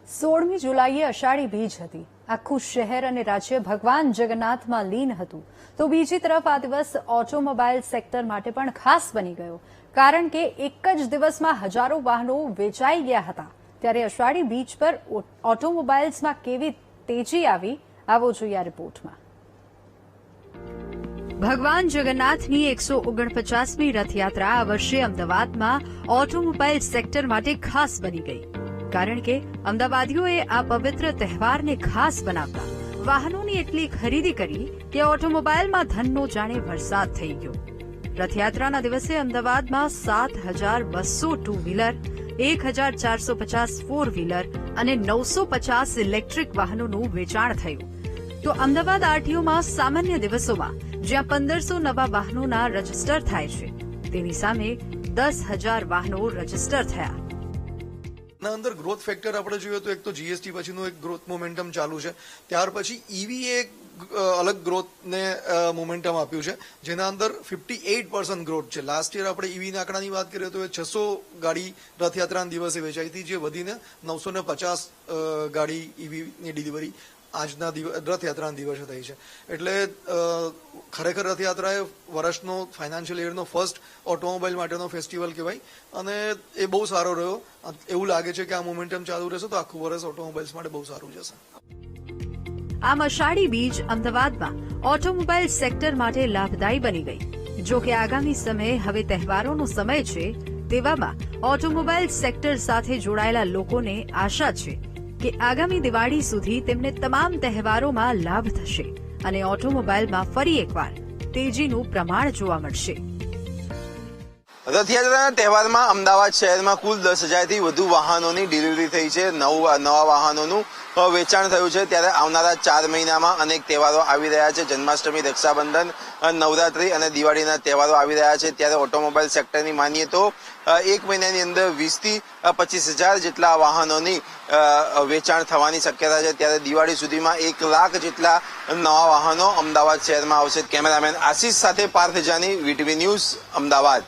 16મી જુલાઈએ અષાઢી બીજ હતી। આખું શહેર અને રાજ્ય ભગવાન જગન્નાથમાં લીન હતું। તો બીજી તરફ આ દિવસ ઓટોમોબાઈલ સેક્ટર માટે પણ ખાસ બની ગયો, કારણ કે એક જ દિવસમાં હજારો વાહનો વેચાઈ ગયા હતા। ત્યારે અષાઢી બીજ પર ઓટોમોબાઈલ્સમાં કેવી તેજી આવી, આવો જોઈએ આ રિપોર્ટમાં। ભગવાન જગન્નાથની 149મી રથયાત્રા આ વર્ષે અમદાવાદમાં ઓટોમોબાઈલ સેક્ટર માટે ખાસ બની ગઈ, કારણ કે અમદાવાદીઓએ આ પવિત્ર તહેવારને ખાસ બનાવતા વાહનોની એટલી ખરીદી કરી કે ઓટોમોબાઈલમાં ધનનો જાણે વરસાદ થઈ ગયો। રથયાત્રાના દિવસે અમદાવાદમાં 7,200 ટુ વ્હીલર, 1,450 ફોર વ્હીલર અને 950 ઇલેક્ટ્રિક વાહનોનું વેચાણ થયું। તો અમદાવાદ આરટીઓમાં સામાન્ય દિવસોમાં જ્યાં 1500 નવા વાહનોના રજીસ્ટર થાય છે, તેની સામે 10,000 વાહનો રજીસ્ટર થયા। અંદર ગ્રોથ ફેક્ટર આપણે જોઈએ તો એક તો જીએસટી પછીનું એક ગ્રોથ મોમેન્ટમ ચાલુ છે, ત્યાર પછી ઈવી એક અલગ ગ્રોથને મોમેન્ટમ આપ્યું છે, જેના અંદર 58% ગ્રોથ છે। લાસ્ટ યર આપણે ઈવીના આંકડાની વાત કરીએ તો 600 ગાડી રથયાત્રાના દિવસે વેચાઈ હતી, જે વધીને 950 ગાડી ઈવીની ડિલિવરી આજના રથયાત્રાના દિવસે થઈ છે। એટલે ખરેખર રથયાત્રા એ વર્ષનો ફાઇનાન્શિયલ યરનો ફર્સ્ટ ઓટોમોબાઈલ માટેનો ફેસ્ટિવલ કહેવાય, અને એ બહુ સારો રહ્યો। એવું લાગે છે કે આ મોમેન્ટમ ચાલુ રહેશે તો આખું વર્ષ ઓટોમોબાઈલ્સ માટે બહુ સારું જશે। આમ અષાઢી બીજ અમદાવાદમાં ઓટોમોબાઈલ સેક્ટર માટે લાભદાયી બની ગઈ। જો કે આગામી સમયે હવે તહેવારોનો સમય છે, તેવામાં ઓટોમોબાઈલ સેક્ટર સાથે જોડાયેલા લોકોને આશા છે કે આગામી દિવાળી સુધી તેમને તમામ તહેવારોમાં લાભ થશે અને ઓટોમોબાઈલમાં ફરી એકવાર તેજીનું પ્રમાણ જોવા મળશે। રથયાત્રાના તહેવારમાં અમદાવાદ શહેરમાં કુલ 10,000થી વધુ વાહનોની ડિલિવરી થઈ છે। નવા વાહનોનું વેચાણ થયું છે। ત્યારે આવનારા 4 મહિનામાં અનેક તહેવારો આવી રહ્યા છે। જન્માષ્ટમી, રક્ષાબંધન, નવરાત્રી અને દિવાળીના તહેવારો આવી રહ્યા છે। ત્યારે ઓટોમોબાઈલ સેક્ટરની માનીએ તો એક મહિનાની અંદર 20,000થી 25,000 જેટલા વાહનોની વેચાણ થવાની શક્યતા છે। ત્યારે દિવાળી સુધીમાં 1 લાખ જેટલા નવા વાહનો અમદાવાદ શહેરમાં આવશે। કેમેરામેન આશીષ સાથે પાર્થ જાની, વીટીવી ન્યૂઝ, અમદાવાદ।